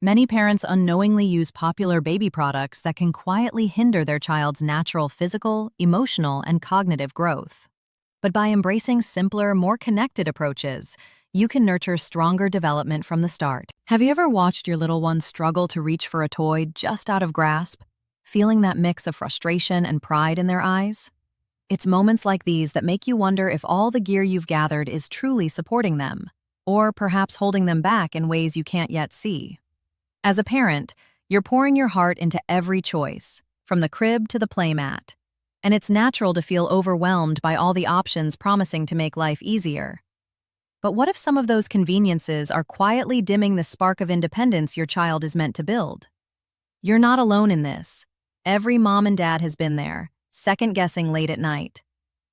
Many parents unknowingly use popular baby products that can quietly hinder their child's natural physical, emotional, and cognitive growth. But by embracing simpler, more connected approaches, you can nurture stronger development from the start. Have you ever watched your little one struggle to reach for a toy just out of grasp, feeling that mix of frustration and pride in their eyes? It's moments like these that make you wonder if all the gear you've gathered is truly supporting them, or perhaps holding them back in ways you can't yet see. As a parent, you're pouring your heart into every choice, from the crib to the playmat, and it's natural to feel overwhelmed by all the options promising to make life easier. But what if some of those conveniences are quietly dimming the spark of independence your child is meant to build? You're not alone in this. Every mom and dad has been there, second-guessing late at night.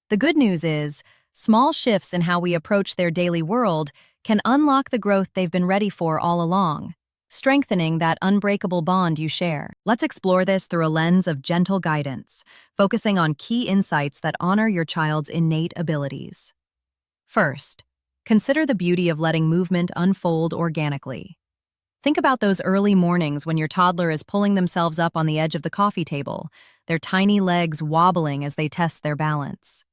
The good news is, small shifts in how we approach their daily world can unlock the growth they've been ready for all along, strengthening that unbreakable bond you share. Let's explore this through a lens of gentle guidance, focusing on key insights that honor your child's innate abilities. First, consider the beauty of letting movement unfold organically. Think about those early mornings when your toddler is pulling themselves up on the edge of the coffee table, their tiny legs wobbling as they test their balance.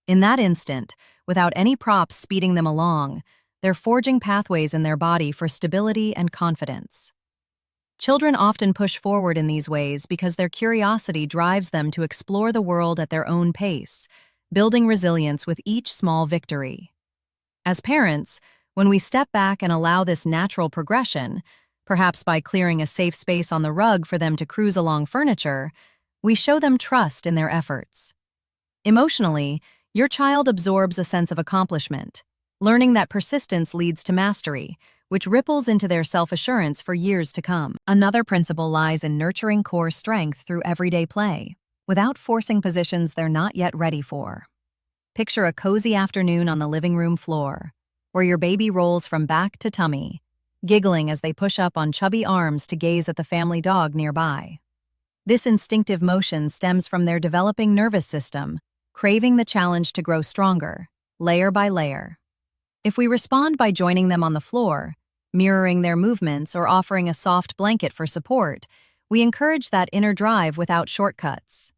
In that instant, without any props speeding them along, they're forging pathways in their body for stability and confidence. Children often push forward in these ways because their curiosity drives them to explore the world at their own pace, building resilience with each small victory. As parents, when we step back and allow this natural progression, perhaps by clearing a safe space on the rug for them to cruise along furniture, we show them trust in their efforts. Emotionally, your child absorbs a sense of accomplishment, learning that persistence leads to mastery, which ripples into their self-assurance for years to come. Another principle lies in nurturing core strength through everyday play, without forcing positions they're not yet ready for. Picture a cozy afternoon on the living room floor, where your baby rolls from back to tummy, giggling as they push up on chubby arms to gaze at the family dog nearby. This instinctive motion stems from their developing nervous system, craving the challenge to grow stronger, layer by layer. If we respond by joining them on the floor, mirroring their movements, or offering a soft blanket for support, we encourage that inner drive without shortcuts.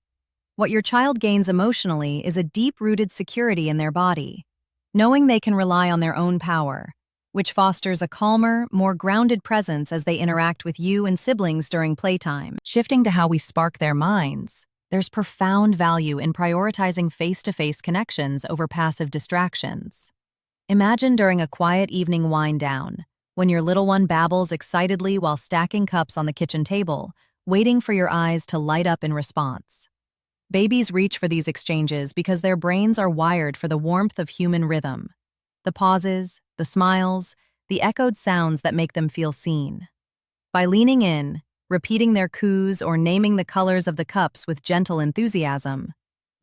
What your child gains emotionally is a deep-rooted security in their body, knowing they can rely on their own power, which fosters a calmer, more grounded presence as they interact with you and siblings during playtime. Shifting to how we spark their minds, there's profound value in prioritizing face-to-face connections over passive distractions. Imagine during a quiet evening wind-down, when your little one babbles excitedly while stacking cups on the kitchen table, waiting for your eyes to light up in response. Babies reach for these exchanges because their brains are wired for the warmth of human rhythm. The pauses, the smiles, the echoed sounds that make them feel seen. By leaning in, repeating their coos, or naming the colors of the cups with gentle enthusiasm,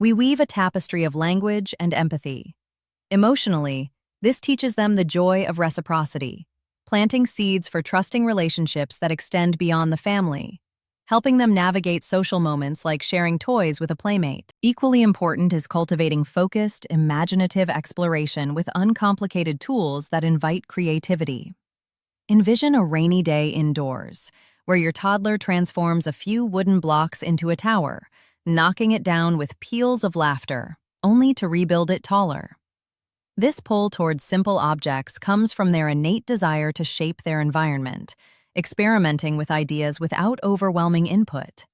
we weave a tapestry of language and empathy. Emotionally, this teaches them the joy of reciprocity, planting seeds for trusting relationships that extend beyond the family, helping them navigate social moments like sharing toys with a playmate. Equally important is cultivating focused, imaginative exploration with uncomplicated tools that invite creativity. Envision a rainy day indoors, where your toddler transforms a few wooden blocks into a tower, knocking it down with peals of laughter, only to rebuild it taller. This pull towards simple objects comes from their innate desire to shape their environment, experimenting with ideas without overwhelming input.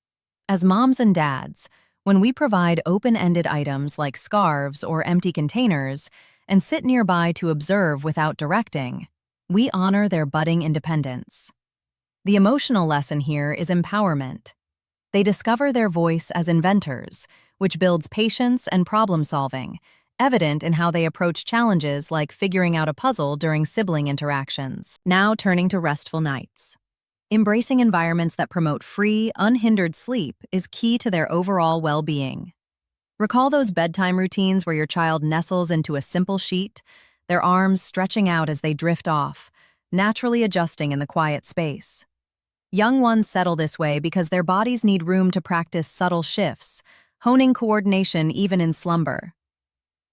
As moms and dads, when we provide open-ended items like scarves or empty containers and sit nearby to observe without directing, we honor their budding independence. The emotional lesson here is empowerment. They discover their voice as inventors, which builds patience and problem-solving, evident in how they approach challenges like figuring out a puzzle during sibling interactions. Now turning to restful nights. Embracing environments that promote free, unhindered sleep is key to their overall well-being. Recall those bedtime routines where your child nestles into a simple sheet, their arms stretching out as they drift off, naturally adjusting in the quiet space. Young ones settle this way because their bodies need room to practice subtle shifts, honing coordination even in slumber.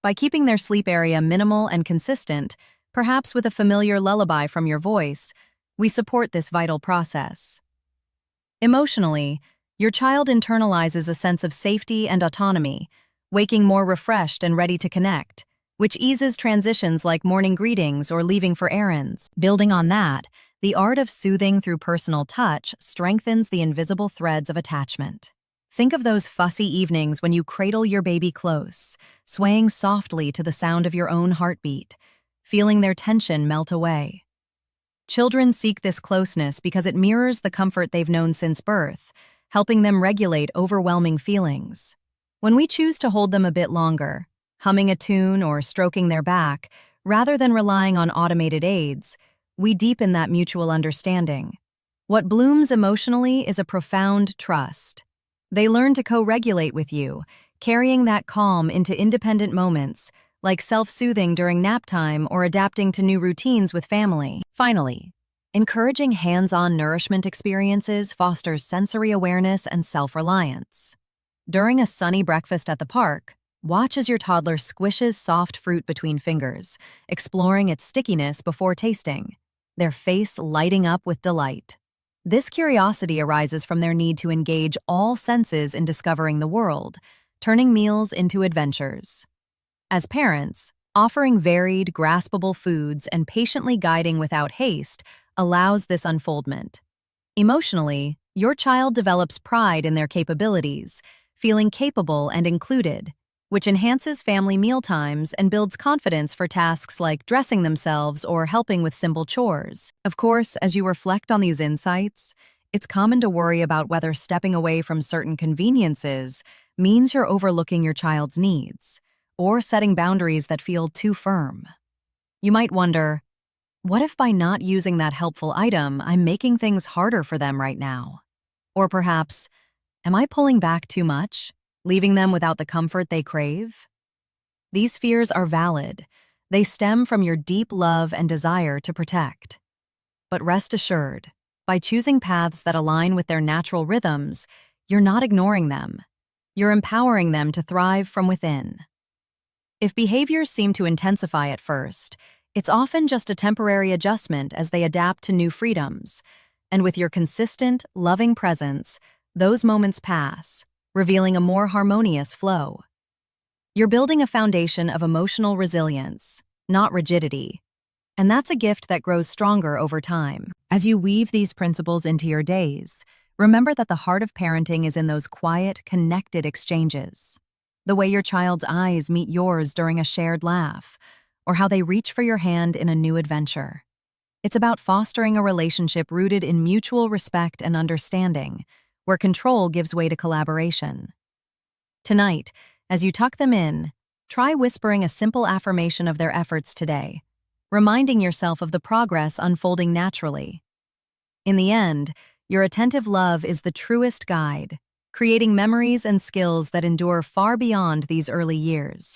By keeping their sleep area minimal and consistent, perhaps with a familiar lullaby from your voice, We support this vital process. Emotionally, your child internalizes a sense of safety and autonomy, waking more refreshed and ready to connect, which eases transitions like morning greetings or leaving for errands. Building on that, the art of soothing through personal touch strengthens the invisible threads of attachment. Think of those fussy evenings when you cradle your baby close, swaying softly to the sound of your own heartbeat, feeling their tension melt away. Children seek this closeness because it mirrors the comfort they've known since birth, helping them regulate overwhelming feelings. When we choose to hold them a bit longer, humming a tune or stroking their back, rather than relying on automated aids, we deepen that mutual understanding. What blooms emotionally is a profound trust. They learn to co-regulate with you, carrying that calm into independent moments, like self-soothing during nap time or adapting to new routines with family. Finally, encouraging hands-on nourishment experiences fosters sensory awareness and self-reliance. During a sunny breakfast at the park, watch as your toddler squishes soft fruit between fingers, exploring its stickiness before tasting, their face lighting up with delight. This curiosity arises from their need to engage all senses in discovering the world, turning meals into adventures. As parents, offering varied, graspable foods and patiently guiding without haste allows this unfoldment. Emotionally, your child develops pride in their capabilities, feeling capable and included, which enhances family mealtimes and builds confidence for tasks like dressing themselves or helping with simple chores. Of course, as you reflect on these insights, it's common to worry about whether stepping away from certain conveniences means you're overlooking your child's needs, or setting boundaries that feel too firm. You might wonder, what if by not using that helpful item, I'm making things harder for them right now? Or perhaps, am I pulling back too much, leaving them without the comfort they crave? These fears are valid. They stem from your deep love and desire to protect. But rest assured, by choosing paths that align with their natural rhythms, you're not ignoring them. You're empowering them to thrive from within. If behaviors seem to intensify at first, it's often just a temporary adjustment as they adapt to new freedoms. And with your consistent, loving presence, those moments pass, revealing a more harmonious flow. You're building a foundation of emotional resilience, not rigidity. And that's a gift that grows stronger over time. As you weave these principles into your days, remember that the heart of parenting is in those quiet, connected exchanges. The way your child's eyes meet yours during a shared laugh, or how they reach for your hand in a new adventure. It's about fostering a relationship rooted in mutual respect and understanding, where control gives way to collaboration. Tonight, as you tuck them in, try whispering a simple affirmation of their efforts today, reminding yourself of the progress unfolding naturally. In the end, your attentive love is the truest guide, creating memories and skills that endure far beyond these early years.